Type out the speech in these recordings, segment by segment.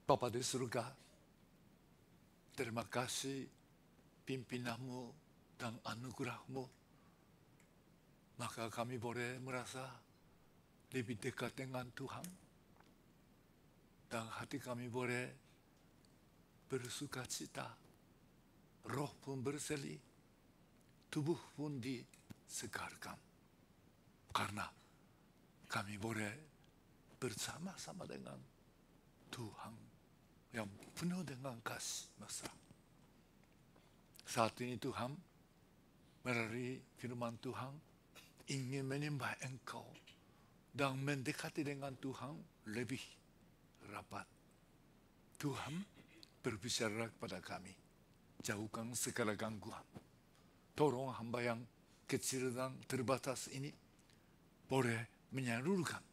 Bapa di surga, terima kasih pimpinanmu dan anugerahmu, maka kami boleh merasa lebih dekat dengan Tuhan, dan hati kami boleh bersuka cita, roh pun berseri, tubuh pun disegarkan, karena kami boleh bersama-sama dengan Tuhan yang penuh dengan kasih mesra. Saat ini Tuhan, melalui firman Tuhan, ingin menyembah Engkau dan mendekati dengan Tuhan lebih rapat. Tuhan berbicara kepada kami, jauhkan segala gangguan. Tolong hamba yang kecil dan terbatas ini boleh menyalurkan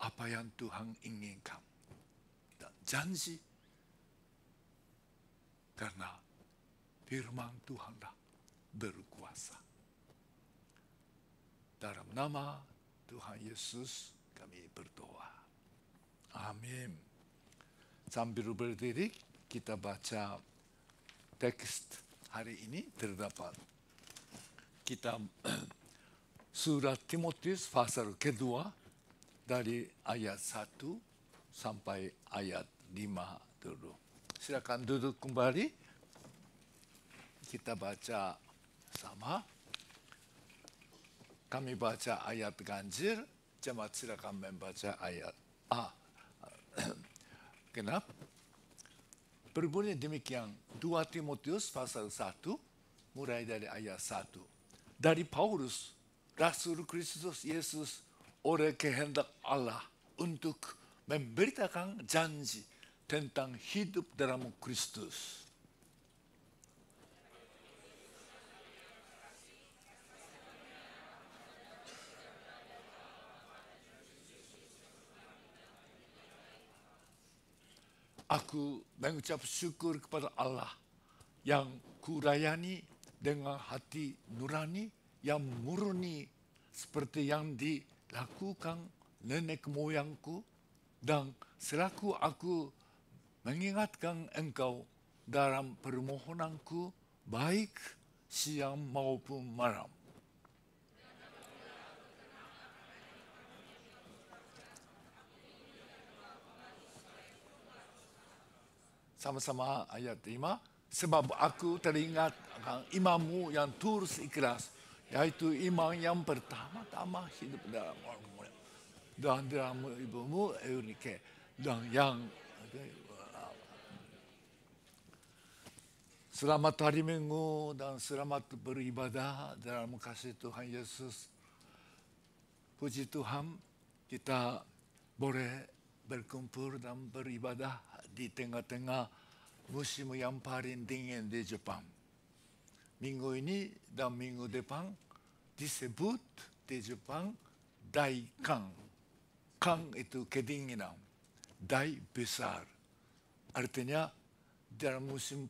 apa yang Tuhan inginkan. Dan janji, karena firman Tuhanlah berkuasa. Dalam nama Tuhan Yesus kami berdoa. Amin. Sambil berdiri, kita baca teks hari ini. Terdapat kitab surat Timotius pasal kedua dari ayat 1 sampai ayat 5 dulu. Silakan duduk kembali. Kita baca sama. Kami baca ayat ganjil, jemaat silakan membaca ayat A. Kenapa? Berbunyi demikian, 2 Timotius pasal 1, mulai dari ayat 1. Dari Paulus, Rasul Kristus Yesus, oleh kehendak Allah untuk memberitakan janji tentang hidup dalam Kristus. Aku mengucap syukur kepada Allah yang kulayani dengan hati nurani yang murni seperti yang dilakukan nenek moyangku, dan selaku aku mengingatkan engkau dalam permohonanku baik siang maupun malam. Sama-sama ayat 5. Sebab aku teringat akan imanmu yang tulus ikhlas, yaitu iman yang pertama-tama hidup dalam orang dan dalam ibumu Eunike, dan yang selamat hari Minggu dan selamat beribadah dalam kasih Tuhan Yesus. Puji Tuhan, kita boleh berkumpul dan beribadah di tengah-tengah musim yang paling dingin di Jepang. Minggu ini dan minggu depan disebut di Jepang Daikan. Kan itu kedinginan, Dai besar. Artinya dalam musim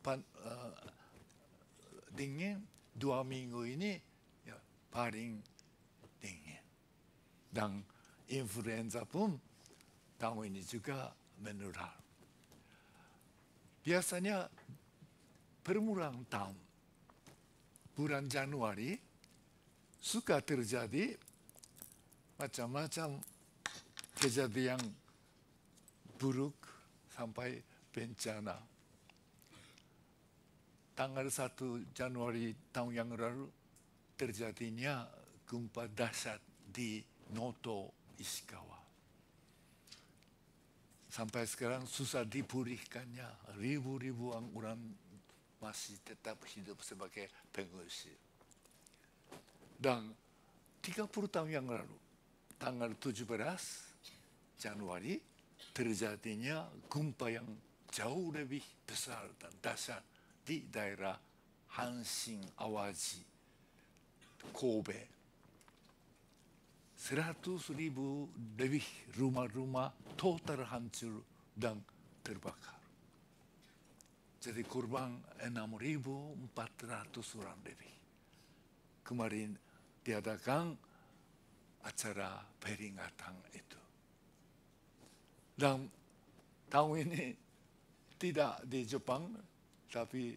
dingin, 2 minggu ini ya, paling dingin. Dan influenza pun tahun ini juga menular. Biasanya permulaan tahun, bulan Januari, suka terjadi macam-macam kejadian buruk sampai bencana. Tanggal 1 Januari tahun yang lalu terjadinya gempa dahsyat di Noto, Ishikawa. Sampai sekarang susah dipulihkannya. Ribu-ribuan orang masih tetap hidup sebagai pengungsi. Dan 30 tahun yang lalu, tanggal 17 Januari, terjadinya gempa yang jauh lebih besar dan dahsyat di daerah Hanshin, Awaji, Kobe. 100.000 lebih rumah-rumah total hancur dan terbakar. Jadi korban 6.400 orang lebih. Kemarin diadakan acara peringatan itu. Dan tahun ini tidak di Jepang, tapi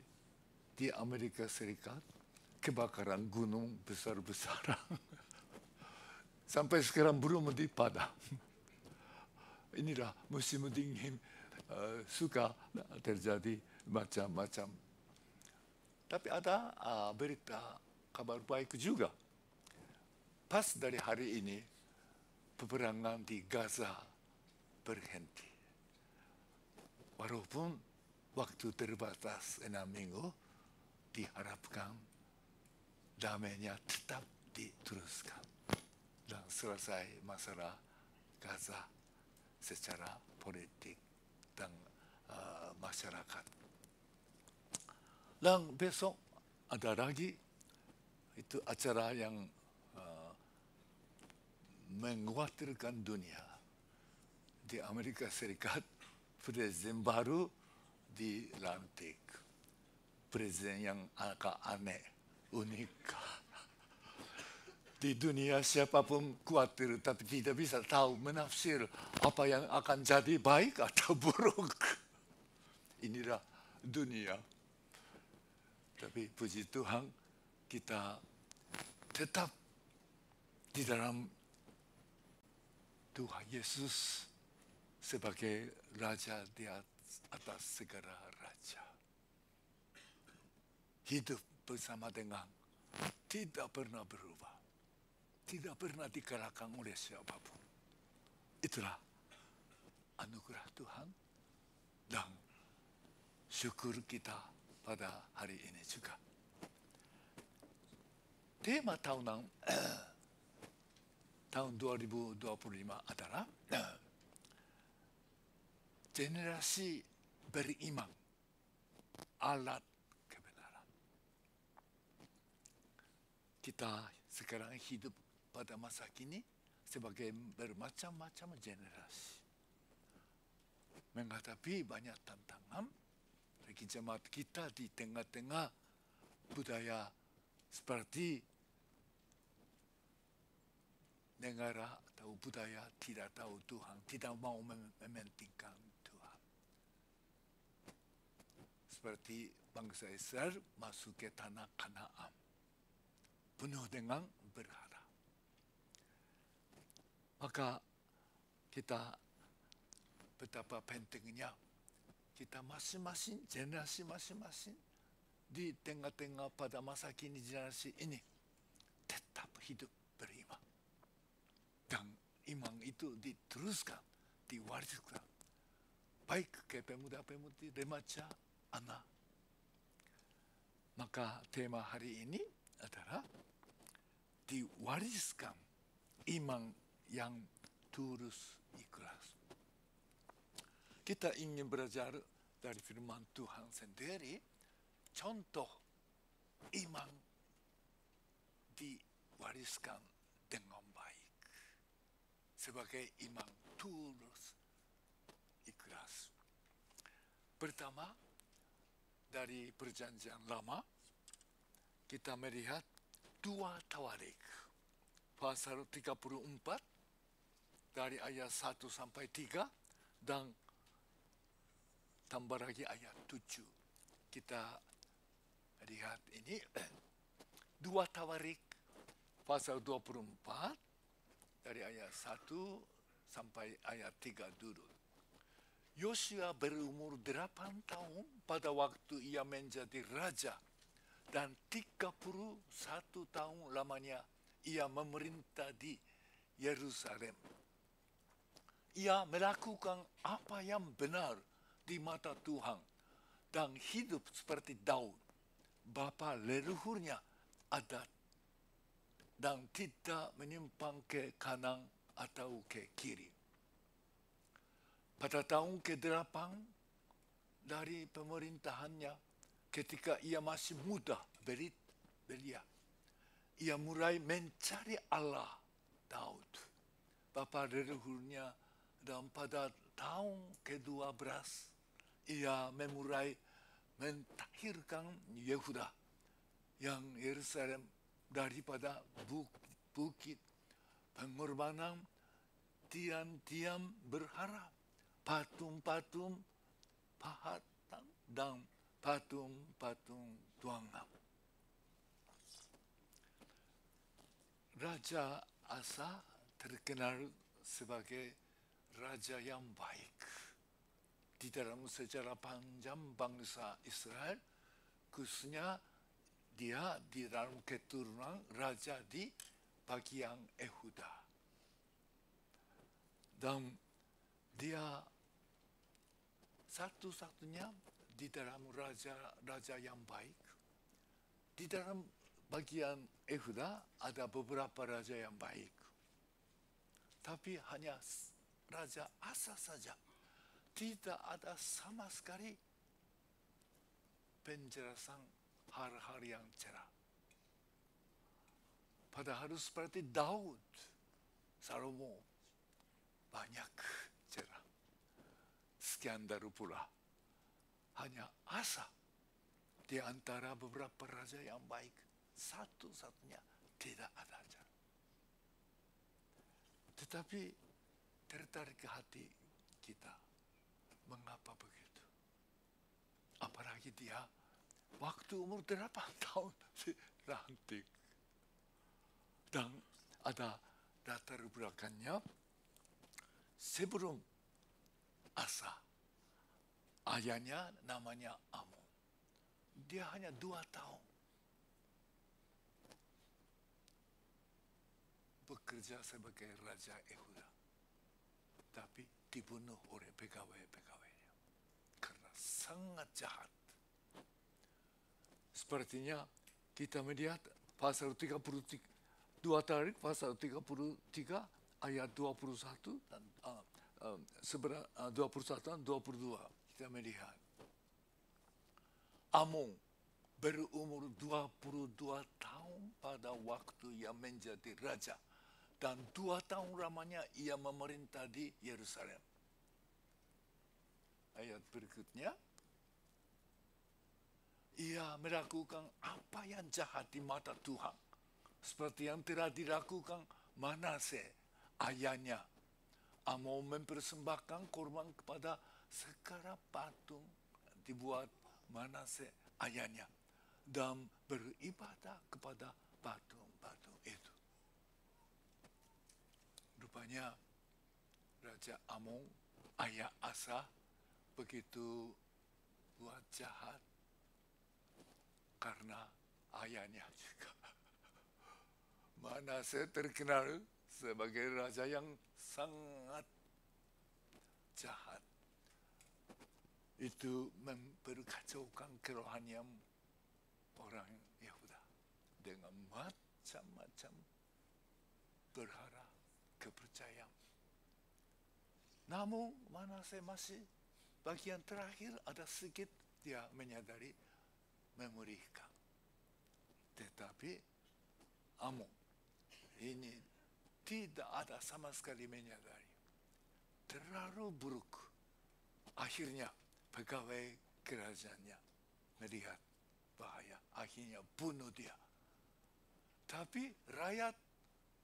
di Amerika Serikat, kebakaran gunung besar-besaran. Sampai sekarang belum dipadam. Inilah musim dingin, suka terjadi macam-macam. Tapi ada berita kabar baik juga. Pas dari hari ini, peperangan di Gaza berhenti. Walaupun waktu terbatas 6 minggu, diharapkan damainya tetap diteruskan dan selesai masalah Gaza secara politik dan masyarakat. Dan besok ada lagi itu acara yang mengkhawatirkan dunia. Di Amerika Serikat, presiden baru dilantik. Presiden yang agak aneh, unik. Di dunia siapapun khawatir, tapi tidak bisa tahu menafsir apa yang akan jadi baik atau buruk. Inilah dunia. Tapi puji Tuhan, kita tetap di dalam Tuhan Yesus sebagai Raja di atas segala raja. Hidup bersama dengan tidak pernah berubah. Tidak pernah dikalahkan oleh siapapun. Itulah anugerah Tuhan dan syukur kita pada hari ini juga. Tema tahunan tahun 2025 adalah generasi beriman, alat kebenaran. Kita sekarang hidup pada masa kini sebagai bermacam-macam generasi. Menghadapi banyak tantangan bagi jemaat kita di tengah-tengah budaya seperti negara atau budaya tidak tahu Tuhan, tidak mau mementingkan Tuhan. Seperti bangsa Israel masuk ke tanah Kanaan, penuh dengan berhala. Maka kita betapa pentingnya kita masing-masing, generasi masing-masing di tengah-tengah pada masa kini generasi ini tetap hidup beriman. Dan iman itu diteruskan, diwariskan. Baik ke pemuda-pemudi, remaja, anak. Maka tema hari ini adalah diwariskan iman yang tulus ikhlas. Kita ingin belajar dari firman Tuhan sendiri, contoh iman diwariskan dengan baik. Sebagai iman tulus ikhlas. Pertama, dari perjanjian lama, kita melihat dua tawarik. Pasal 34, dari ayat 1 sampai 3, dan tambah lagi ayat 7. Kita lihat ini, dua tawarik, pasal 24, dari ayat 1 sampai ayat 3 dulu. Yosua berumur 8 tahun pada waktu ia menjadi raja, dan 31 tahun lamanya ia memerintah di Yerusalem. Ia melakukan apa yang benar di mata Tuhan dan hidup seperti Daud, bapa leluhurnya, adat, dan tidak menyimpang ke kanan atau ke kiri. Pada tahun ke-8 dari pemerintahannya, ketika ia masih muda belia, ia mulai mencari Allah Daud, bapa leluhurnya, dan pada tahun ke-12 ia memulai mentahirkan Yehuda yang Yerusalem daripada bukit pengorbanan, diam-diam berharap patung-patung pahatan dan patung-patung tuangan. Raja Asa terkenal sebagai raja yang baik. Di dalam sejarah panjang bangsa Israel, khususnya dia di dalam keturunan raja di bagian Yehuda. Dan dia satu-satunya di dalam raja yang baik. Di dalam bagian Yehuda ada beberapa raja yang baik. Tapi hanya Raja Asa saja. Tidak ada sama sekali penjelasan hal-hal yang cerah. Padahal seperti Daud, Salomo, banyak cerah. Skandal pula. Hanya Asa di antara beberapa raja yang baik. Satu-satunya tidak ada cerah. Tetapi tertarik ke hati kita. Mengapa begitu? Apalagi dia waktu umur 8 tahun dilantik. Dan ada latar belakangnya sebelum Asa. Ayahnya namanya Amon. Dia hanya 2 tahun. Bekerja sebagai Raja Yehuda. Tapi dibunuh oleh pegawai-pegawainya. Karena sangat jahat. Sepertinya kita melihat pasal 33, 2 tarik pasal 33 ayat 21 dan 21 dan 22. Kita melihat. Amon berumur 22 tahun pada waktu ia menjadi raja. Dan 2 tahun lamanya ia memerintah di Yerusalem. Ayat berikutnya. Ia melakukan apa yang jahat di mata Tuhan. Seperti yang telah dilakukan Manase, ayahnya. Amon mempersembahkan korban kepada segala patung dibuat Manase, ayahnya. Dan beribadah kepada patung-patung itu. Rupanya Raja Amon, ayah Asa, begitu buat jahat karena ayahnya juga. Manase terkenal sebagai raja yang sangat jahat. Itu memperkacaukan kerohanian orang Yehuda dengan macam-macam berhala kepercayaan. Namun Manase masih bagian terakhir ada sedikit dia menyadari memulihkan. Tetapi Amon ini tidak ada sama sekali menyadari. Terlalu buruk. Akhirnya pegawai kerajaannya melihat bahaya. Akhirnya bunuh dia. Tapi rakyat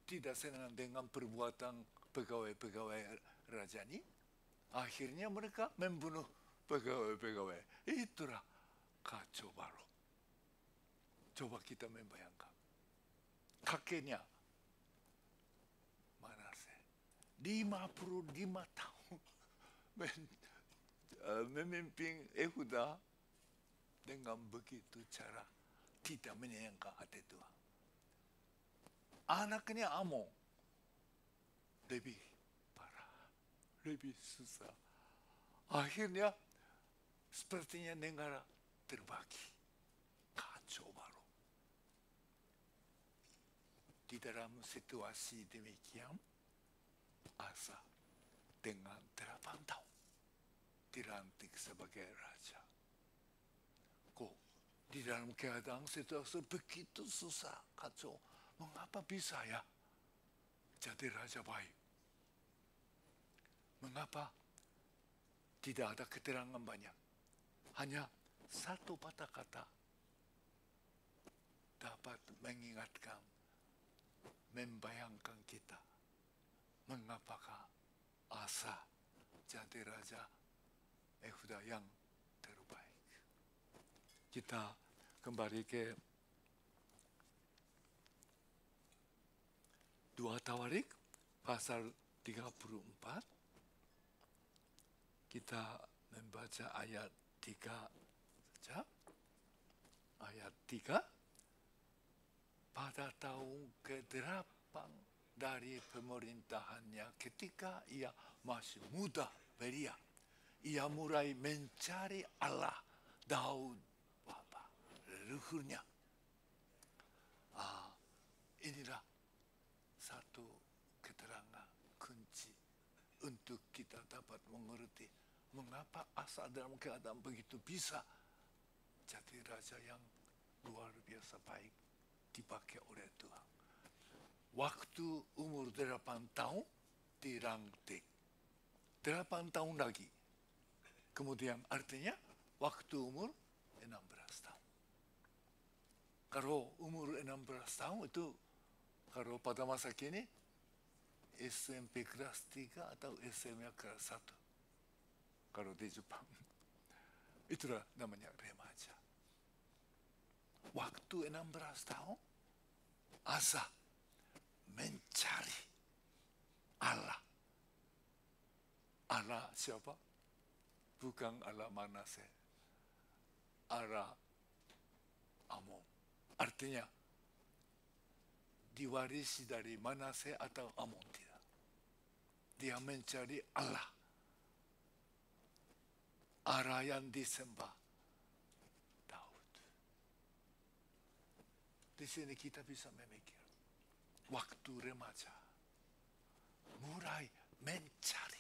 tidak senang dengan perbuatan pegawai-pegawai raja ini. Akhirnya mereka membunuh pegawai-pegawai. Itulah kacau balau. Coba kita membayangkan. Kakeknya Manase 55 tahun memimpin Yehuda dengan begitu cara tidak menyenangkan hati Tuhan. Anaknya Amon lebih parah, lebih susah. Akhirnya sepertinya negara terbagi. Kacau balau. Di dalam situasi demikian, Asa dengan 8 tahun dilantik sebagai raja. Kok di dalam keadaan situasi begitu susah, kacau. Mengapa bisa ya jadi raja baik? Mengapa tidak ada keterangan banyak? Hanya satu patah kata dapat mengingatkan, membayangkan kita. Mengapakah Asa jadi Raja Yehuda yang terbaik. Kita kembali ke 2 Tawarik pasal 34. Kita membaca ayat 3 saja. Ayat 3. Pada tahun ke-8 dari pemerintahannya ketika ia masih muda belia, ia mulai mencari Allah Daud bapa leluhurnya. Inilah satu keterangan kunci untuk kita dapat mengerti mengapa Asa dalam keadaan begitu bisa jadi raja yang luar biasa baik dipakai oleh Tuhan. Waktu umur 8 tahun dilantik. 8 tahun lagi. Kemudian artinya waktu umur 16 tahun. Kalau umur 16 tahun itu, kalau pada masa kini SMP kelas 3 atau SMA kelas 1. Kalau di Jepang. Itulah namanya remaja. Waktu 16 tahun, Asa mencari Allah. Allah siapa? Bukan Allah Manase. Allah Amon. Artinya, diwarisi dari Manase atau Amon tidak. Dia mencari Allah. Allah yang disembah Daud. Di sini kita bisa memikir. Waktu remaja. Mulai mencari.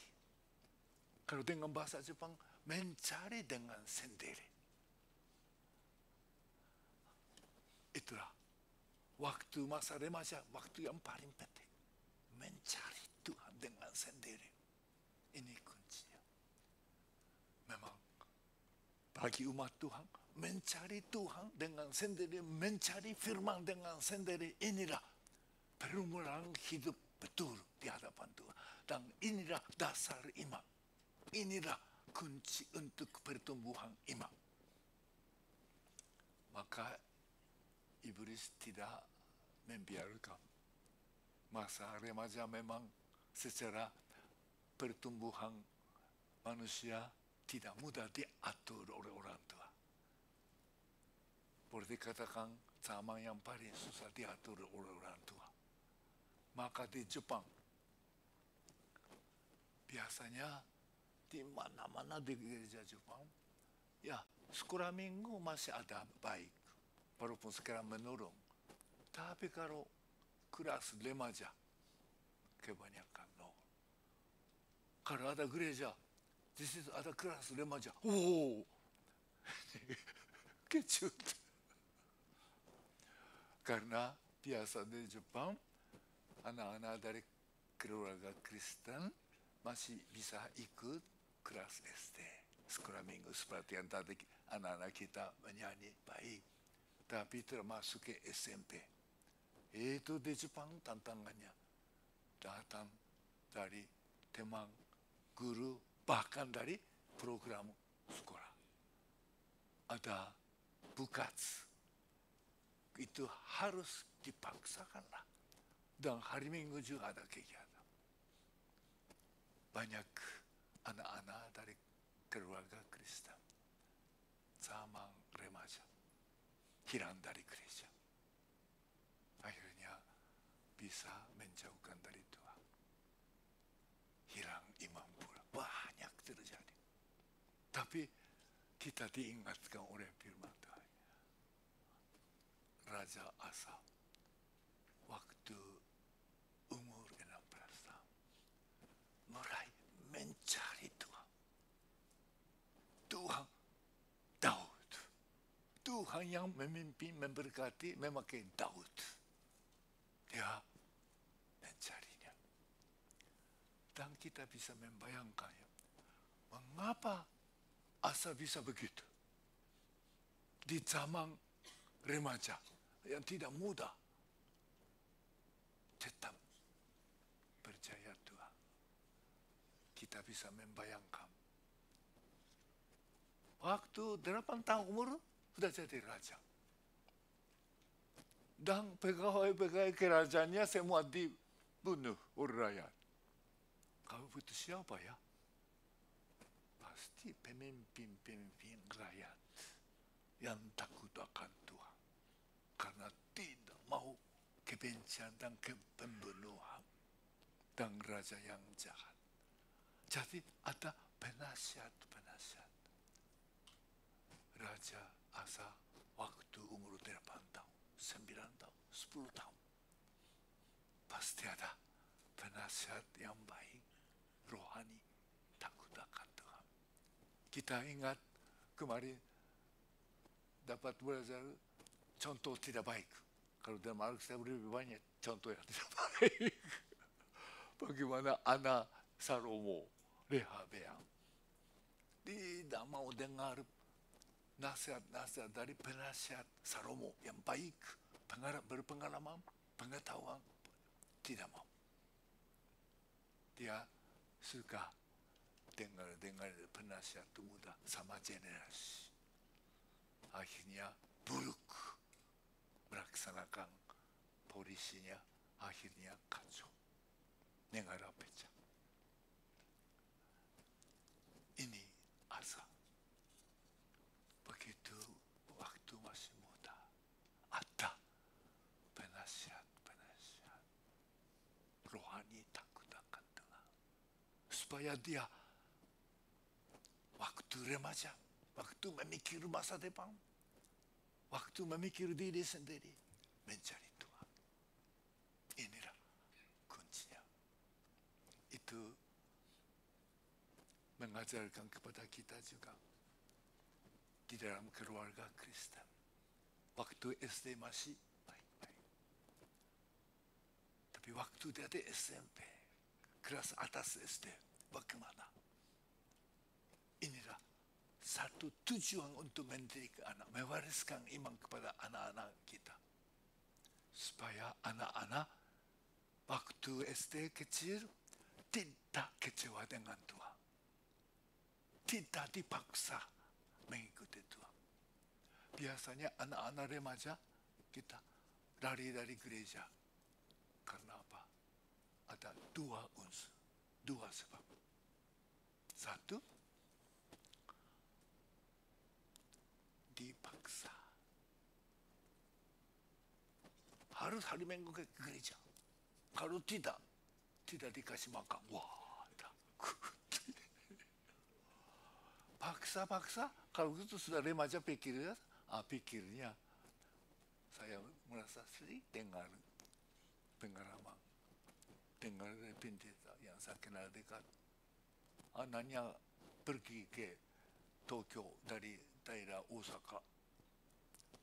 Kalau dengan bahasa Jepang, mencari dengan sendiri. Itulah waktu masa remaja, waktu yang paling penting. Mencari Tuhan dengan sendiri. Ini kuncinya. Memang bagi umat Tuhan, mencari Tuhan dengan sendiri, mencari firman dengan sendiri, inilah permulaan hidup betul di hadapan Tuhan. Dan inilah dasar iman. Inilah kunci untuk pertumbuhan iman. Maka iblis tidak membiarkan. Masa remaja memang secara pertumbuhan manusia tidak mudah diatur oleh orang tua. Boleh dikatakan zaman yang paling susah diatur oleh orang tua. Maka di Jepang, biasanya di mana-mana di gereja Jepang, ya sekolah minggu masih ada baik, walaupun sekarang menurun. Tapi kalau kelas remaja, kebanyakan nol. Kalau ada gereja, di situ ada kelas remaja. Kecut. Karena biasa di Jepang, anak-anak dari keluarga Kristen masih bisa ikut kelas SD. Sekolah minggu seperti yang tadi anak-anak kita menyanyi baik. Tapi termasuk ke SMP. Itu di Jepang tantangannya. Datang dari teman, guru, bahkan dari program sekolah. Ada bukats. Itu harus dipaksakanlah. Dan hari Minggu juga ada kegiatan. Banyak anak-anak dari keluarga Kristen zaman remaja hilang dari gereja. Akhirnya bisa menjauhkan dari Tuhan. Hilang iman pula. Banyak terjadi. Tapi kita diingatkan oleh firman Tuhan. Raja Asa waktu umur 16 tahun mulai mencari Tuhan. Tuhan Daud. Tuhan yang memimpin, memberkati, memakai Daud. Dia mencarinya. Dan kita bisa membayangkan ya, mengapa Asa bisa begitu. Di zaman remaja yang tidak mudah. Tetap percaya Tuhan. kita bisa membayangkan. Waktu 8 tahun umur, sudah jadi raja. Dan pegawai-pegawai kerajaannya semua dibunuh oleh rakyat. Kalau itu siapa ya? Pasti pemimpin-pemimpin rakyat yang takut akan Tuhan. Karena tidak mau kebencian dan pembunuhan. Dan raja yang jahat. Jadi ada penasihat-penasihat. Raja Asa waktu umur 8 tahun, 9 tahun, 10 tahun. Pasti ada penasihat yang baik, rohani, takut akan Tuhan. Kita ingat kemarin dapat belajar contoh tidak baik. Kalau dalam Alkitab lebih banyak contoh yang tidak baik. Bagaimana anak Salomo, Rehabeam, tidak mau dengar nasihat-nasihat dari penasihat Salomo yang baik, berpengalaman, pengetahuan, tidak mau. Dia suka dengar penasihat muda sama generasi. Akhirnya buruk melaksanakan polisinya, akhirnya kacau. Negara pecah. Ini Asa. Begitu waktu masih muda, ada penasihat-penasihat rohani takut akan Tuhan. Supaya dia waktu remaja, waktu memikir masa depan, waktu memikir diri sendiri, mencari Tuhan. Inilah kuncinya. Itu mengajarkan kepada kita juga di dalam keluarga Kristen. Waktu SD masih baik-baik. Tapi waktu dia di SMP, kelas atas SD, bagaimana? Inilah satu tujuan untuk mendidik anak, mewariskan iman kepada anak-anak kita. Supaya anak-anak waktu SD kecil tidak kecewa dengan Tuhan. Tidak dipaksa mengikuti Tuhan. Biasanya anak-anak remaja kita lari dari gereja. Karena apa? Ada dua unsur, dua sebab. Satu, dipaksa. Harus hari Minggu ke gereja. Kalau tidak dikasih makan. Wah, takut. Paksa-paksa, kalau itu sudah remaja pikirnya saya merasa sering dengar pengalaman, dengar dari pendeta yang saya kenal dekat. Anaknya pergi ke Tokyo dari daerah Osaka.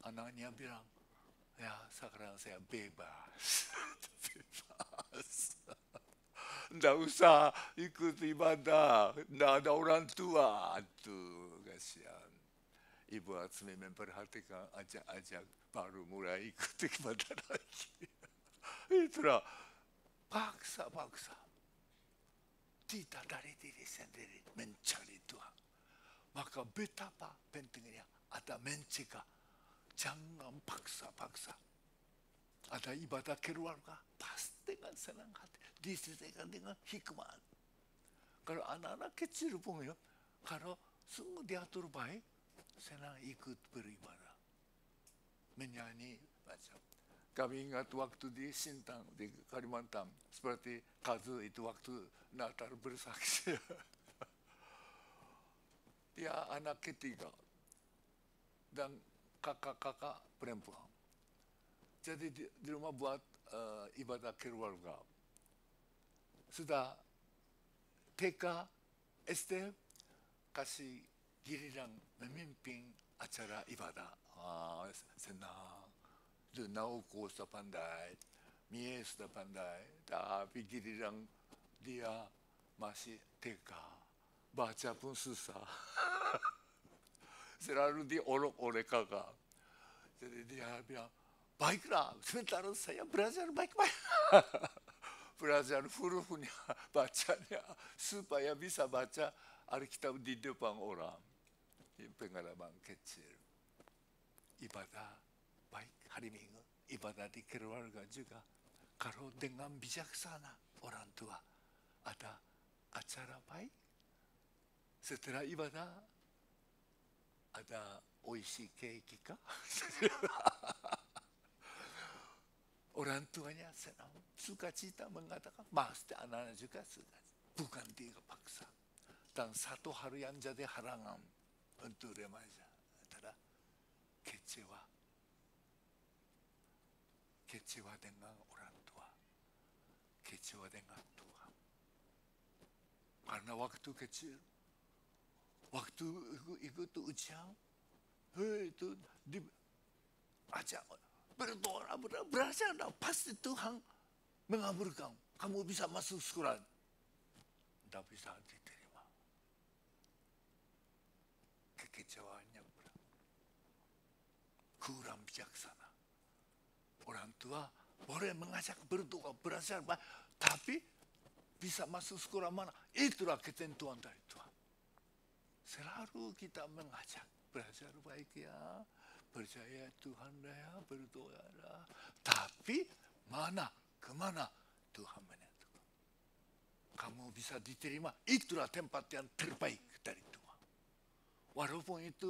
Anaknya bilang, ya sekarang saya bebas. Bebas. Nggak usah ikut ibadah, nggak ada orang tua. Tuh, kasihan. Ibu Atsumi memperhatikan, ajak-ajak, baru mulai ikut ibadah lagi. Itulah, paksa-paksa. Tidak dari diri sendiri, mencari Tuhan. Maka betapa pentingnya ada mencegah. Jangan paksa-paksa. Ada ibadah keluarga, pasti dengan senang hati. Diselesaikan dengan hikmat. Kalau anak-anak kecil pun ya, kalau sungguh diatur baik, senang ikut beribadah. Menyanyi, macam. Kami ingat waktu di Sintang, di Kalimantan, seperti Kazu itu waktu Natal bersaksi. Dia anak ketiga, dan kakak-kakak perempuan. Jadi di rumah buat ibadah keluarga. Sudah TK, SD, kasih giliran memimpin acara ibadah. Senang. Naoko sudah pandai, Mie sudah pandai, tapi giliran dia masih TK. Baca pun susah. Selalu diolok oleh kakak. Jadi dia bilang, baiklah, sebentar saya belajar baik-baik. belajar hurufnya, bacanya, supaya bisa baca Alkitab di depan orang. Pengalaman kecil. Ibadah baik hari Minggu, ibadah di keluarga juga. Kalau dengan bijaksana orang tua, ada acara baik. Setelah ibadah, ada oishi keiki kah? Orang tuanya senang, sukacita mengatakan, pasti anak-anak juga suka. Bukan dia paksa. Dan satu hal yang jadi halangan untuk remaja adalah kecewa. Kecewa dengan orang tua. Kecewa dengan Tuhan. Karena waktu kecil, waktu ikut ujian, itu diajak berdoa, belajar, pasti Tuhan mengabulkan. Kamu bisa masuk sekolah. Tidak bisa diterima. Kekecewaannya kurang bijaksana. Orang tua boleh mengajak berdoa, belajar, tapi bisa masuk sekolah mana? Itulah ketentuan dari Tuhan. Selalu kita mengajak belajar baik ya, percaya Tuhan ya, berdoa ya. Tapi kemana Tuhan menentukan. Kamu bisa diterima, itulah tempat yang terbaik dari Tuhan. Walaupun itu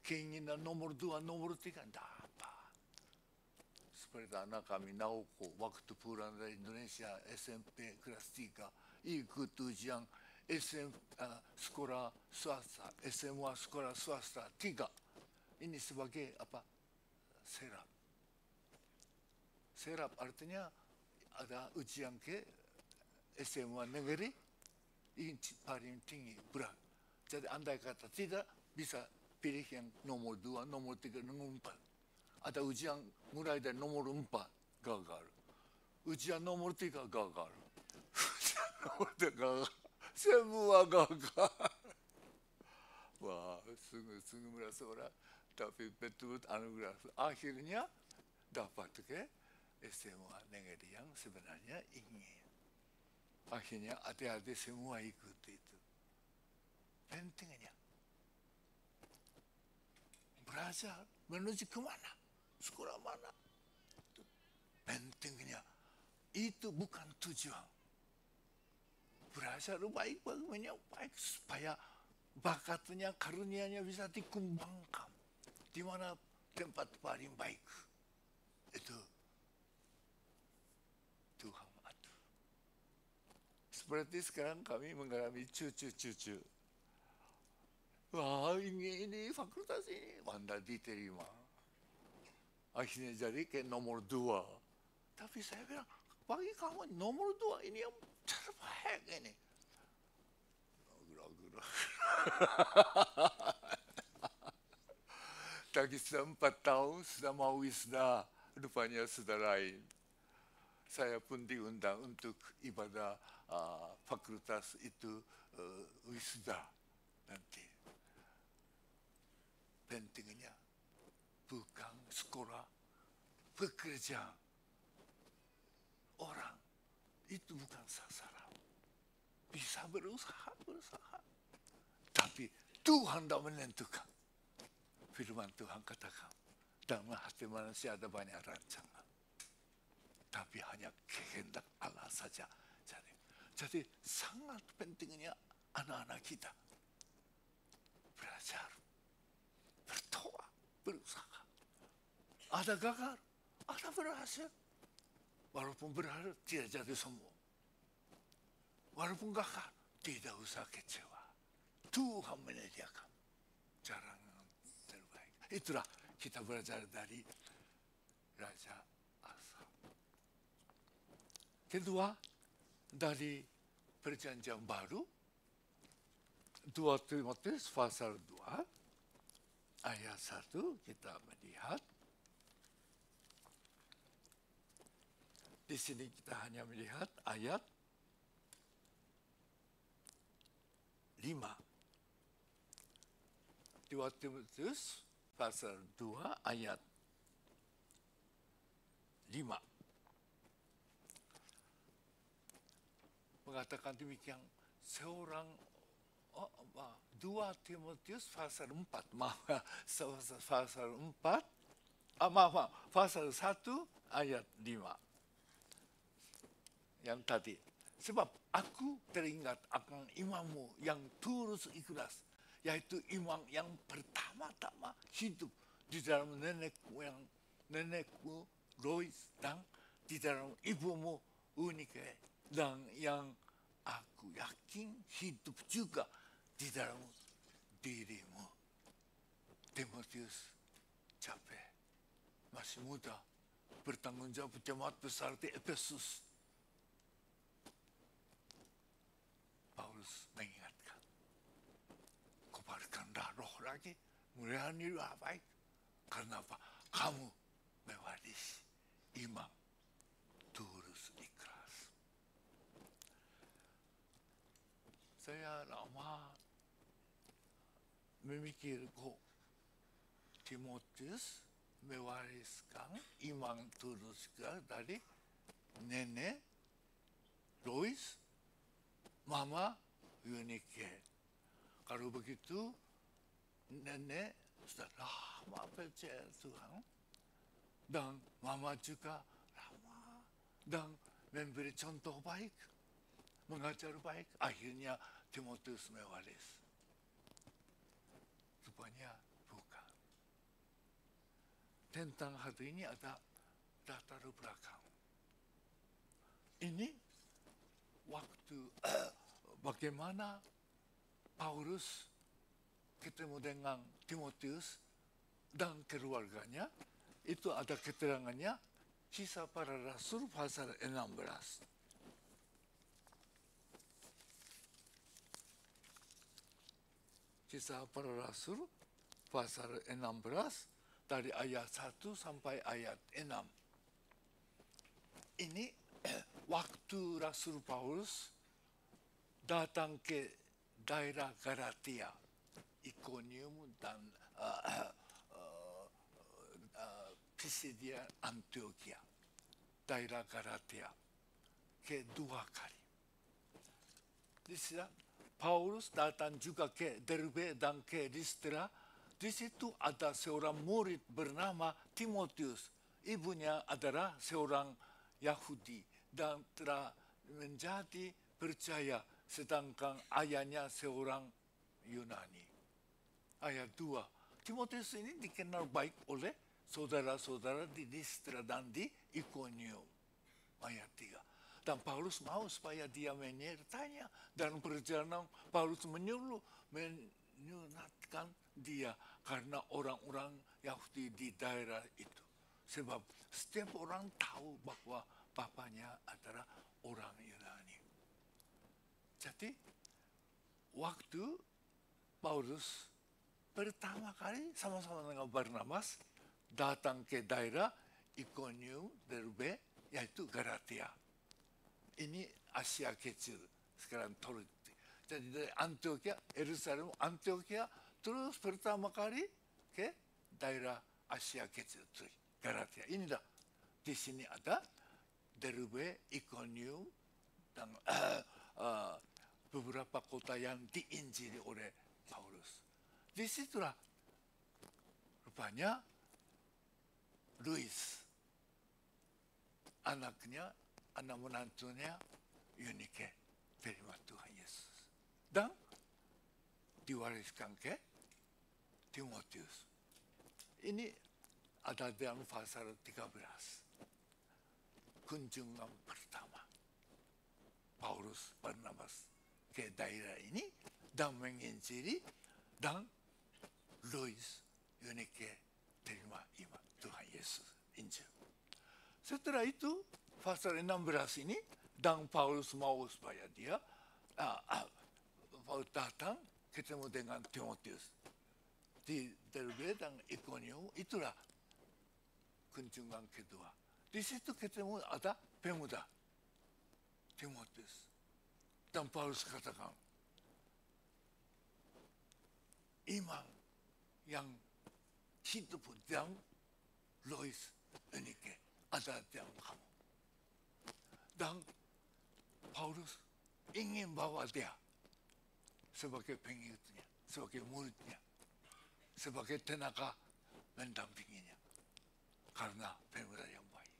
keinginan nomor 2, nomor 3, tidak apa. Seperti anak kami Naoko, waktu pulang dari Indonesia, SMP kelas 3, ikut ujian sekolah swasta, SMA sekolah swasta 3. Ini sebagai serap. Serap artinya ada ujian ke SMA negeri, ini paling tinggi, berat. Jadi andai kata tidak bisa pilih yang nomor 2, nomor 3, nomor 4. Ada ujian mulai dari nomor 4, gagal. Ujian nomor 3, gagal. Ujian nomor 3, gagal. Semua gagal. Wah, sungguh merasa orang. Tapi betul anugerah. Akhirnya dapat ke SMA negeri yang sebenarnya ingin. Akhirnya adik-adik semua ikut itu. Pentingnya belajar menuju kemana, sekolah mana. Pentingnya itu bukan tujuan. Belajar baik-baiknya baik supaya bakatnya, karunia-nya bisa dikembangkan. Di mana tempat paling baik itu Tuhan atur. Seperti sekarang kami mengalami cucu-cucu. Wah, ini fakultas ini Anda diterima. Akhirnya jadi ke nomor 2. Tapi saya bilang, bagi kamu nomor 2 ini yang terbaik ini. Gura-gura. Tapi 4 tahun sudah mau wisuda, rupanya sudah lain. Saya pun diundang untuk ibadah fakultas itu wisuda nanti. Pentingnya bukan sekolah, pekerja. Orang itu bukan sasaran. Bisa berusaha. Tapi Tuhan tidak menentukan. Firman Tuhan katakan, dalam hati manusia ada banyak rancangan. Tapi hanya kehendak Allah saja. Jadi sangat pentingnya anak-anak kita belajar, berdoa, berusaha. Ada gagal, ada berhasil. Walaupun berhasil tidak jadi semua. Walaupun gagal tidak usah kecewa. Tuhan menyediakan cara yang terbaik. Itulah kita belajar dari Raja Asa. Kedua, dari perjanjian baru, 2 Timotius pasal 2, ayat 1 kita melihat. Di sini kita hanya melihat ayat 5. 2 Timotius pasal 2 ayat 5. mengatakan demikian, seorang 2 Timotius pasal 4, pasal 4, pasal 1 ayat 5. Yang tadi, sebab aku teringat akan imanmu yang tulus ikhlas, yaitu iman yang pertama-tama hidup di dalam nenekku Lois dan di dalam ibumu Eunike, dan yang aku yakin hidup juga di dalam dirimu. Timotius capek, masih muda, bertanggung jawab jemaat besar di Efesus. Paulus mengingatkan, kobarkanlah roh lagi, mulianilah baik. Karena apa? Kamu mewarisi iman tulus ikhlas. Saya lama memikir kok Timotius mewariskan iman tulus ikhlas dari nenek Lois, Mama Eunike. Kalau begitu, nenek sudah lama percaya Tuhan, dan Mama juga lama, dan memberi contoh baik, mengajar baik. Akhirnya Timotius mewaris. Rupanya bukan. Tentang hal ini ada latar belakang. Ini waktu bagaimana Paulus ketemu dengan Timotius dan keluarganya, itu ada keterangannya Kisah Para Rasul pasal 16. Kisah Para Rasul pasal 16 dari ayat 1 sampai ayat 6. Ini waktu Rasul Paulus datang ke daerah Galatia, Iconium dan Pisidia, Antioquia, daerah Galatia, kedua kali. Di sana Paulus datang juga ke Derbe dan ke Listra. Di situ ada seorang murid bernama Timotius. Ibunya adalah seorang Yahudi dan telah menjadi percaya, sedangkan ayahnya seorang Yunani. Ayat 2. Timotius ini dikenal baik oleh saudara-saudara di Listra dan di Iconium. Ayat 3. Dan Paulus mau supaya dia menyertanya, dan perjalanan Paulus menyunatkan dia karena orang-orang Yahudi di daerah itu. Sebab setiap orang tahu bahwa bapaknya adalah orang Yunani. Jadi, waktu Paulus pertama kali sama-sama dengan Barnabas datang ke daerah Iconium, Derbe, yaitu Galatia. Ini Asia Kecil, sekarang Turki. Jadi dari Antioquia, Yerusalem, Antioquia, terus pertama kali ke daerah Asia Kecil, Galatia. Inilah, di sini ada Derbe, Iconium, dan beberapa kota yang diinjili oleh Paulus. Di situlah rupanya Louis, anaknya, anak menantunya Eunike terima Tuhan Yesus dan diwariskan ke Timotius. Ini ada dalam pasal 13. Kunjungan pertama Paulus Barnabas ke daerah ini dan menginjili, dan Louis Eunike terima iman Tuhan Yesus, Injil. Setelah itu pasal 16 ini, dan Paulus mau supaya dia Paulus datang ketemu dengan Timotius di Derbe dan Iconium. Itulah kunjungan kedua. Di situ ketemu ada pemuda Timotius, dan Paulus katakan, iman yang hidup dan Louis Eunike ada dalam kamu. Dan Paulus ingin bawa dia sebagai pengikutnya, sebagai muridnya, sebagai tenaga mendampinginya. Karena pemuda yang baik.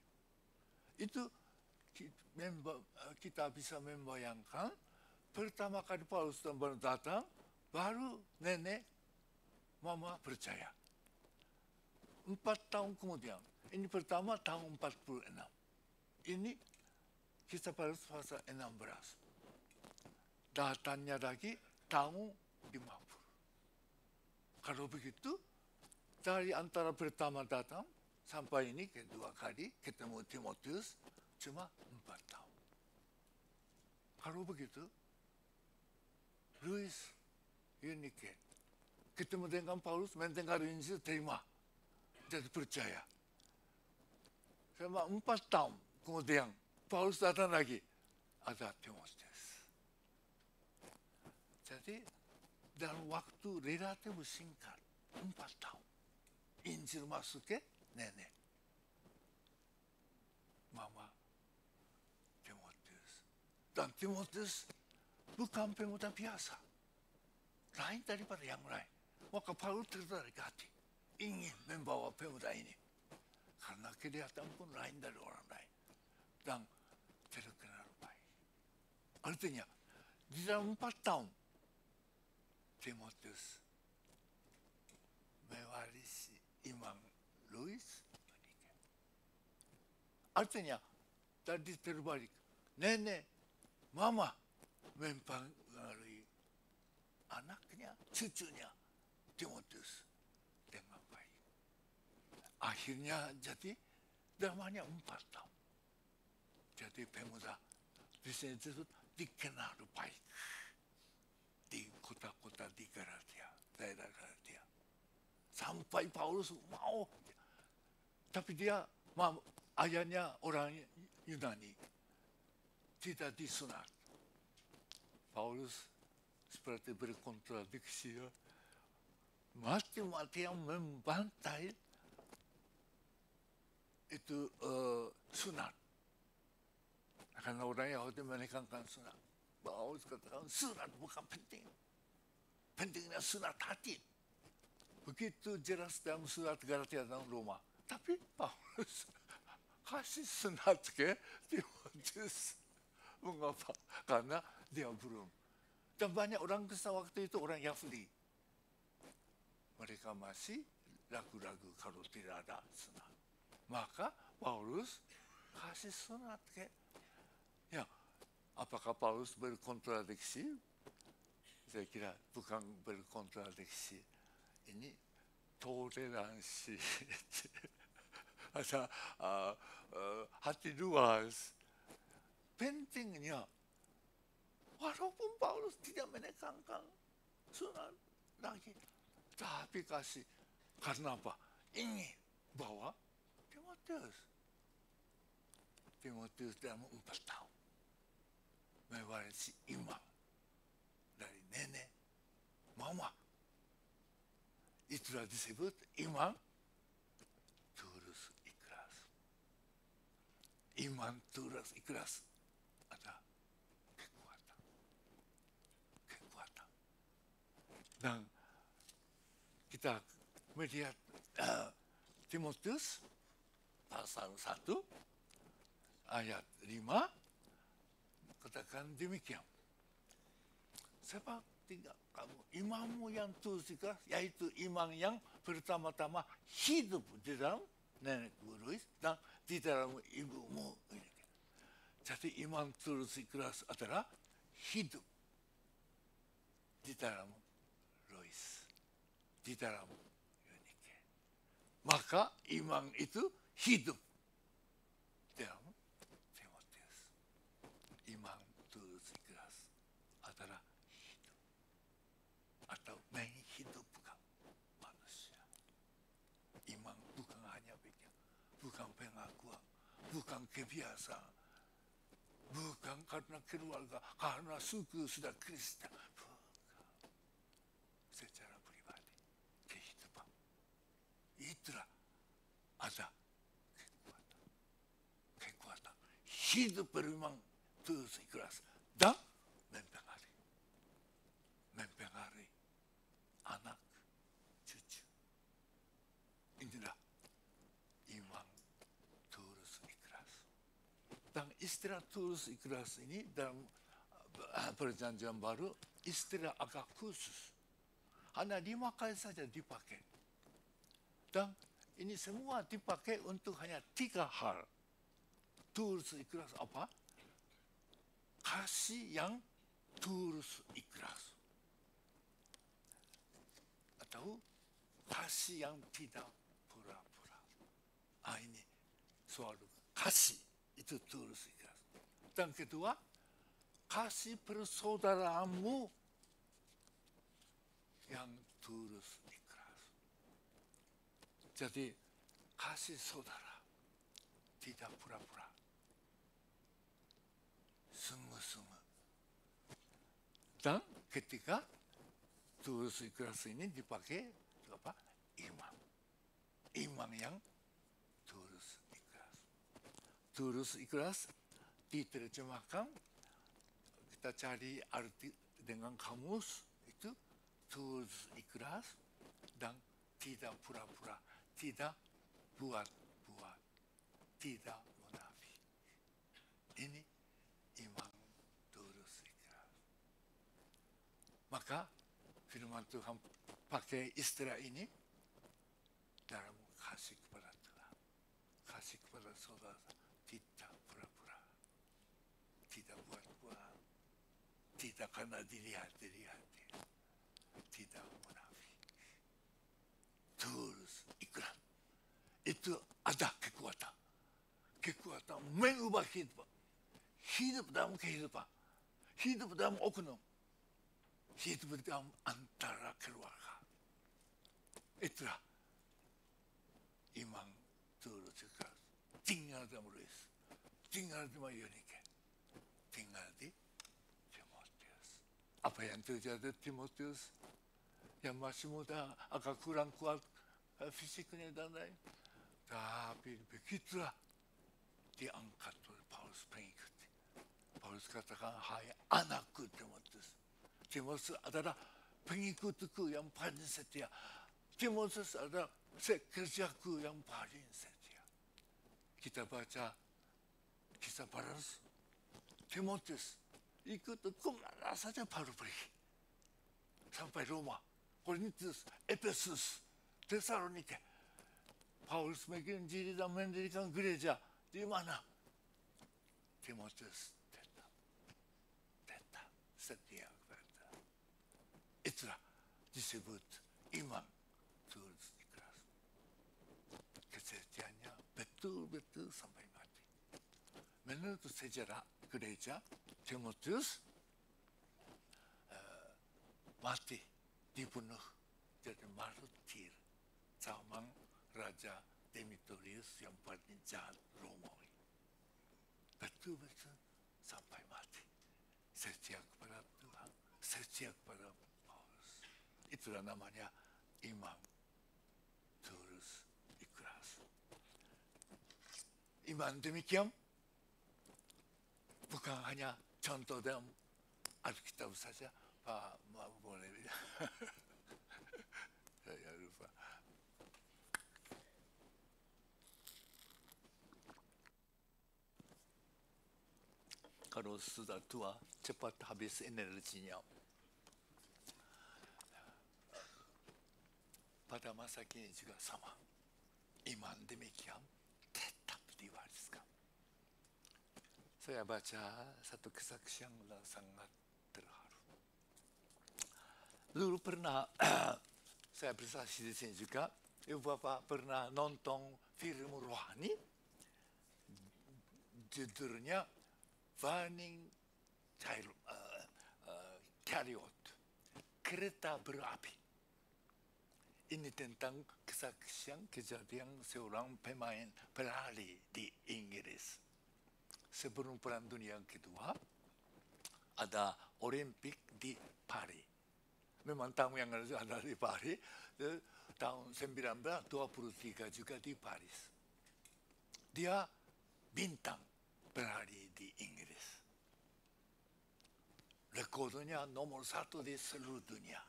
Itu kita bisa membayangkan, pertama kali Paulus baru datang, baru nenek, mama percaya. 4 tahun kemudian, ini pertama tahun 46. Ini kisah Paulus pasal 16. Datangnya lagi tahun 50. Kalau begitu, dari antara pertama datang sampai ini kedua kali ketemu Timotius cuma 4 tahun. Kalau begitu, Luis Eunike ketemu dengan Paulus, mendengar Injil, terima, jadi percaya. Selama 4 tahun kemudian Paulus datang lagi, ada Timotius. Jadi dalam waktu relatif singkat, 4 tahun, Injil masuk ke nenek, mama Timotius. Dan Timotius bukan pemuda biasa, lain daripada yang lain. Maka Paulus tertarik hati, ingin membawa pemuda ini. Karena kelihatan pun lain dari orang lain. Dan terkenal baik. Artinya, di dalam 4 tahun, Timotius mewarisi iman Luis. Artinya, tadi terbalik. Nenek, mama mempengaruhi anaknya, cucunya, Timotius dengan baik. Akhirnya jadi dalam hanya 4 tahun. Jadi pemuda di sini disebut dikenal baik di kota-kota di Galatia, daerah Galatia. Sampai Paulus mau, tapi dia ayahnya orang Yunani, tidak disunat. Paulus seperti berkontradiksi, ya. Mati-matian membantai itu sunat. Karena orang Yahudi menekankan sunat. Paulus katakan sunat bukan penting. Pentingnya sunat hati. Begitu jelas dalam surat Galatia dan Roma. Tapi Paulus kasih sunat ke Timotius. Mengapa? Karena dia belum. Dan banyak orang Kristen waktu itu orang Yahudi. Mereka masih ragu-ragu kalau tidak ada sunat. Maka Paulus kasih sunat ke. Ya, apakah Paulus berkontradiksi? Saya kira bukan berkontradiksi. Ini toleransi. Ada hati luas. Pentingnya, walaupun Paulus tidak menekankan sunat lagi, tapi kasih. Karena apa? Ingin bawa Timotius. Timotius dalam 4 tahun mewarisi iman dari nenek, mama. Itulah disebut iman tulus ikhlas. Iman tulus ikhlas ada kekuatan. Kekuatan. Dan kita melihat Timotius pasal 1 ayat 5 katakan demikian. Sebab tidak kamu imanmu yang tulus ikhlas, yaitu iman yang pertama-tama hidup di dalam nenekmu Luis dan di dalam ibumu. Jadi iman tulus ikhlas adalah hidup di dalam Luis, di dalam Eunike. Maka iman itu hidup dalam Timotius. Iman tulus ikhlas adalah hidup atau menghidupkan manusia. Iman bukan hanya pikir, bukan pengakuan, bukan kebiasaan, bukan karena keluarga, karena suku sudah Kristen. Bukan. Secara pribadi, kehidupan. Itulah ada kekuatan. Hidup beriman tulus ikhlas dan mempengaruhi anak, cucu. Inilah iman tulus ikhlas. Dan istilah tulus ikhlas ini dalam perjanjian baru istilah agak khusus. Hanya 5 kali saja dipakai. Dan ini semua dipakai untuk hanya 3 hal. Tulus ikhlas apa? Kasih yang tulus ikhlas. Atau kasih yang tidak pura-pura. Ini soal kasih itu tulus ikhlas. Dan kedua, kasih persaudaramu yang tulus ikhlas. Jadi kasih saudara tidak pura-pura, sungguh-sungguh. Dan ketika tulus ikhlas ini dipakai apa? Iman. Iman yang tulus ikhlas. Tulus ikhlas diterjemahkan, kita cari arti dengan kamus itu tulus ikhlas dan tidak pura-pura, tidak buat-buat, tidak munafik. Ini iman tulus ikhlas. Maka firman Tuhan pakai istilah ini dalam kasih kepada Tuhan, kasih kepada saudara, tidak pura-pura, tidak buat-buat, tidak karena dilihat, tidak munafik. Tulus ikhlas. Itu ada kekuatan. Kekuatan mengubah hidup. Hidup dalam kehidupan. Hidup dalam oknum. Hidup dalam antara keluarga. Itulah iman tulus ikhlas. Tinggal dalam Yesus. Tinggal di Mayonike. Tinggal di Timotius. Apa yang terjadi Timotius? Yang masih muda, agak kurang kuat fisiknya dan lain. Tapi begitulah diangkat oleh Paulus pengikut. Paulus katakan, hai anakku Timotius. Timotius adalah pengikutku yang paling setia. Timotius adalah kerjaku yang paling setia. Kita baca kisah Paulus. Timotius ikut kemana saja baru pergi. Sampai Roma, Korintus, Efesus, Tesalonike. Paulus bikin dan mendirikan gereja di mana? Timotius tetap setia kepada. Itulah disebut iman tulus ikhlas. Kesetiaannya betul-betul sampai mati. Menurut sejarah gereja, Timotius mati dibunuh jadi martir zaman Raja Demetrius yang paling jahat Romawi. Betul-betul sampai mati. Setia kepada Tuhan, setia kepada Paulus. Itulah namanya iman tulus ikhlas. Iman demikian bukan hanya contoh dalam Alkitab saja. Pak, maaf boleh. Saya lupa. Kalau sudah tua, cepat habis energinya. Pada masa kini juga sama. Iman demikian tetap diwariskan. Saya baca satu kesaksian yang sangat terharu. Dulu pernah saya bersaksi di sini juga, Ibu Bapak pernah nonton film rohani, judulnya Burning Chariot, kereta berapi. Ini tentang kesaksian kejadian seorang pemain pelari di Inggris. Sebelum Perang Dunia Kedua, ada Olimpik di Paris. Memang tahun yang ada di Paris, tahun 1923 juga di Paris. Dia bintang pelari di Inggris. rekodonya nomor 1 di seluruh dunia.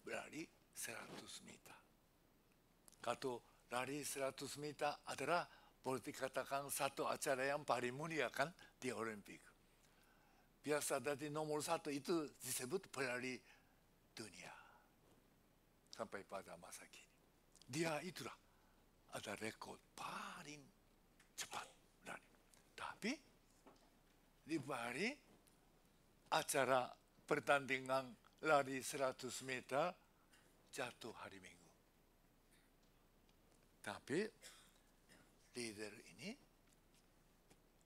Berlari 100 meter. Kalau lari 100 meter adalah boleh dikatakan satu acara yang paling mulia kan di Olimpik. Biasa dari nomor 1 itu disebut pelari dunia. Sampai pada masa kini. Dia itulah ada rekod paling cepat lari. Tapi di Bali acara pertandingan lari 100 meter jatuh hari Minggu. Tapi leader ini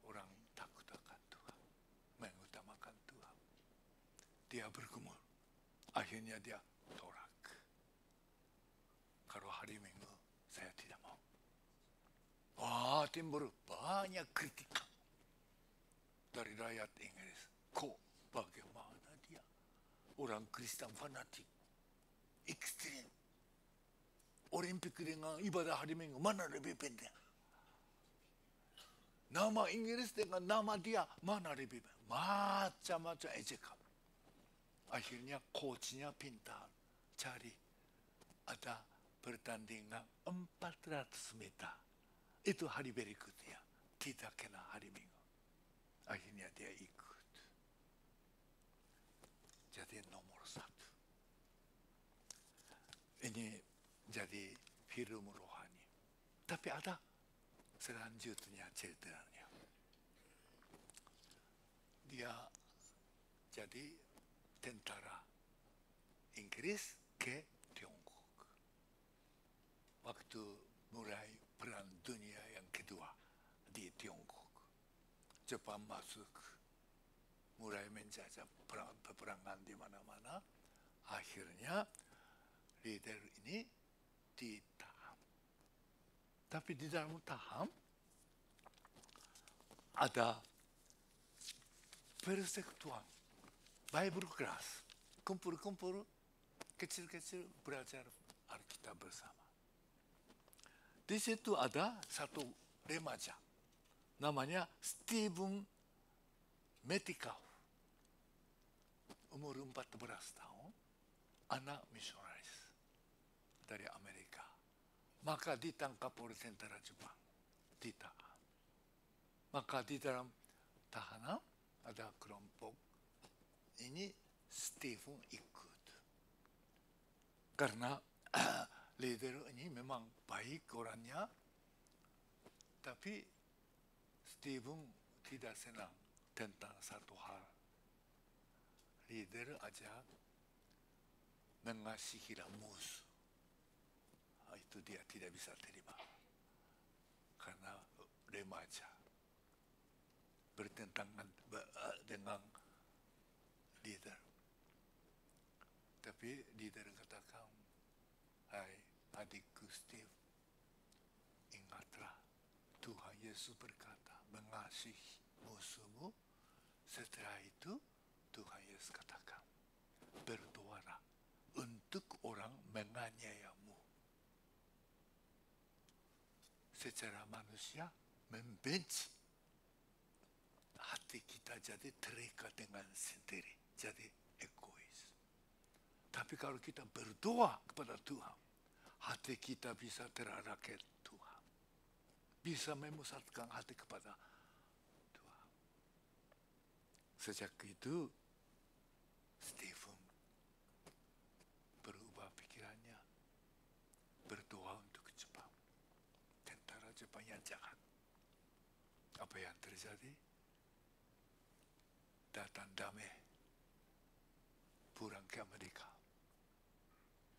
orang takut akan Tuhan, mengutamakan Tuhan. Dia bergumul, akhirnya dia tolak. Kalau hari Minggu saya tidak mau. Wah, timbul banyak kritik dari rakyat Inggris. Kok bagaimana dia? Orang Kristen fanatik, ekstrim. Olimpik dengan ibadah hari Minggu, mana lebih penting? Nama Inggris dengan nama dia, mana lebih penting? Macam-macam ejekan. Akhirnya coachnya pintar, cari ada pertandingan 400 meter. Itu hari berikutnya, tidak kena hari Minggu. Akhirnya dia ikut. Jadi nomor 1. Ini jadi film rohani. Tapi ada selanjutnya ceritanya. Dia jadi tentara Inggris ke Tiongkok. Waktu mulai perang dunia yang kedua di Tiongkok. Jepang masuk, mulai menjajah peperangan di mana-mana. Akhirnya leader ini ditahan. Tapi di dalam tahan ada persekutuan, Bible class, kumpul-kumpul kecil-kecil belajar Alkitab bersama. Di situ ada satu remaja, namanya Stephen Metcalf, umur 14 tahun, anak misionaris dari Amerika. Maka ditangkap oleh tentara Jepang, ditahan. Maka di dalam tahanan ada kelompok ini Stephen ikut. Karena leader ini memang baik orangnya, tapi Stephen tidak senang tentang satu hal. Leader ajak mengasihilah musuh. Itu dia tidak bisa terima. Karena remaja bertentangan dengan leader. Tapi leader katakan, hai adikku Steve, ingatlah Tuhan Yesus berkata, mengasihi musuhmu. Setelah itu Tuhan Yesus katakan, berdoalah untuk orang menganiayamu. Secara manusia membenci, hati kita jadi terikat dengan sendiri, jadi egois. Tapi kalau kita berdoa kepada Tuhan, hati kita bisa terarah ke Tuhan, bisa memusatkan hati kepada Tuhan. Sejak itu Stephen berubah pikirannya, berdoa untuk Jepang, tentara Jepang yang jahat. Apa yang terjadi? Datang damai, pulang ke Amerika.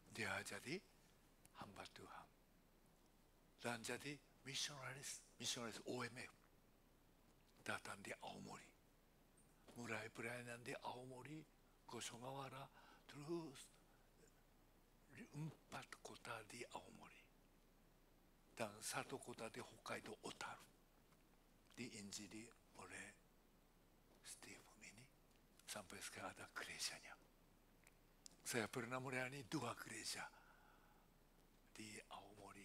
Dia jadi hamba Tuhan dan jadi misionaris OMF. Datang di Aomori, mulai pelayanan di Aomori, Gosogawara, terus 4 kota di Aomori dan 1 kota di Hokkaido Otaru diinjili oleh Stephen ini. Sampai sekarang ada gerejanya. Saya pernah melayani 2 gereja di Aomori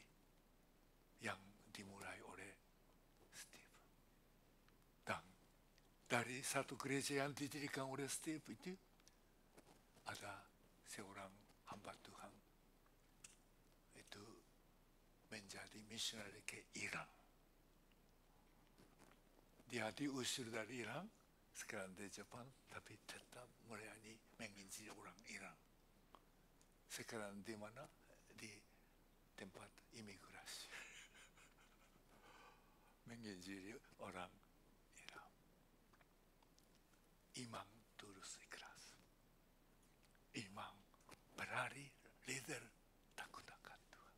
yang dimulai oleh Steve. Dan dari 1 gereja yang didirikan oleh Steve itu ada seorang hamba Tuhan itu menjadi misionari ke Iran. Dia diusir dari Iran, sekarang di Jepang, tapi tetap melayani menginjil orang Iran. Sekarang di mana? Di tempat imigrasi. Menginjili orang Iran. Iman tulus ikhlas. Iman berlari, leader, takut akan Tuhan.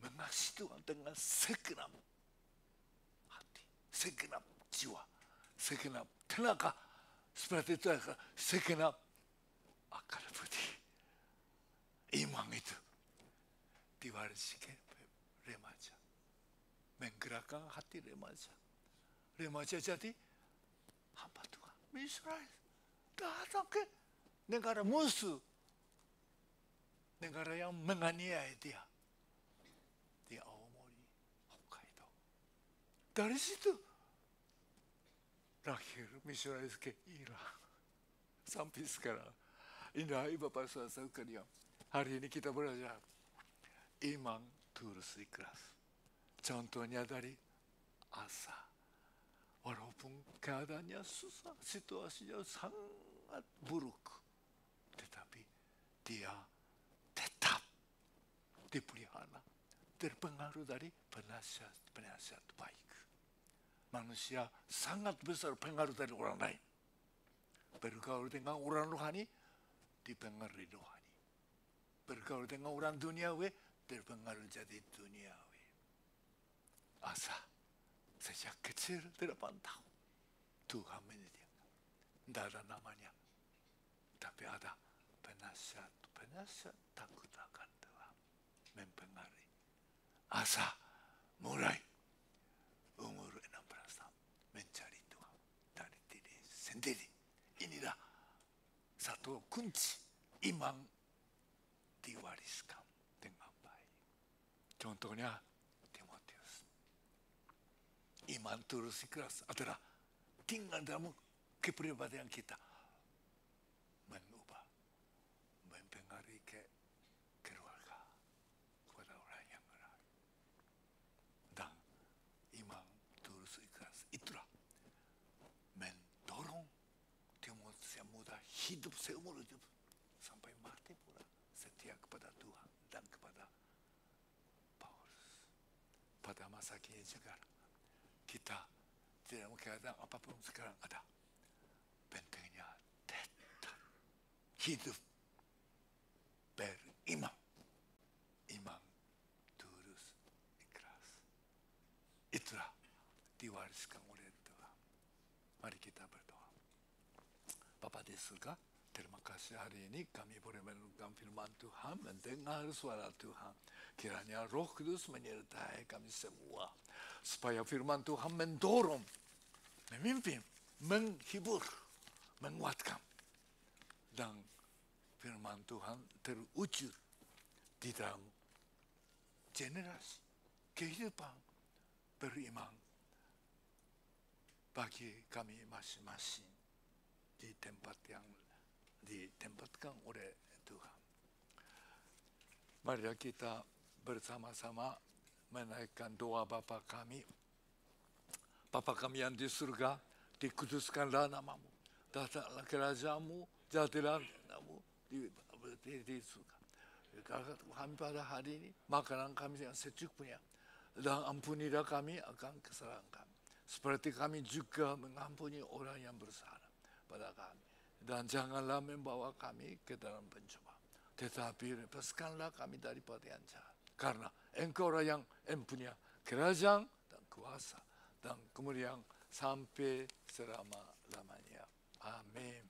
Mengasihi Tuhan dengan segenap hati, segenap jiwa, segenap tenaga, seperti itu segenap akal budi. Iman itu diwarisi ke remaja, menggerakkan hati remaja. Remaja jadi hamba Tuhan, misionari datang ke negara musuh, negara yang menganiaya dia di Aomori, Hokkaido. Dari situ lahir misionaris ke Iran sampai sekarang. Indah Bapak Saudara sekalian, hari ini kita belajar iman tulus ikhlas. Contohnya dari Asa, walaupun keadaannya susah, situasinya sangat buruk, tetapi dia tetap dipelihara, terpengaruh dari penasihat baik. Manusia sangat besar pengaruh dari orang lain. Bergaul dengan orang rohani, dipengaruhi rohani. Bergaul dengan orang duniawi, terpengaruh jadi duniawi. Asa, sejak kecil 8 tahun, Tuhan menyediakan. Tidak ada namanya. Tapi ada penasihat takut akan Tuhan. Mempengaruhi. Asa, mulai umur 16 tahun mencari Tuhan dari diri sendiri. Inilah satu kunci iman diwariskan dengan baik. Contohnya Timotius. Iman tulus ikhlas adalah tinggal dalam kepribadian kita. Mengubah, mempengaruhi ke keluarga, kepada orang yang lain. Dan iman tulus ikhlas itulah mendorong Timotius yang muda hidup seumur hidup sampai mati pula setia kepada Tuhan dan kepada Paulus. Pada masa kini juga kita dalam keadaan apapun sekarang ada, pentingnya tetap hidup beriman, iman tulus ikhlas. Itulah diwariskan oleh Tuhan. Mari kita berdoa. Bapa di surga, terima kasih hari ini kami boleh merenungkan firman Tuhan, mendengar suara Tuhan. Kiranya Roh Kudus menyertai kami semua, supaya firman Tuhan mendorong, memimpin, menghibur, menguatkan. Dan firman Tuhan terwujud di dalam generasi kehidupan beriman bagi kami masing-masing di tempat yang ditempatkan oleh Tuhan. Mari kita bersama-sama menaikkan doa Bapa kami. Bapa kami yang di surga, dikuduskanlah namamu. Datanglah kerajaanmu, jadilah namamu di surga. Kami pada hari ini, makanan kami yang secukupnya. Dan ampunilah kami akan kesalahan kami. Seperti kami juga mengampuni orang yang bersalah pada kami. Dan janganlah membawa kami ke dalam pencobaan, tetapi lepaskanlah kami daripada yang jahat. Karena Engkau lah yang mempunyai kerajaan dan kuasa dan kemuliaan sampai selama-lamanya. Amin.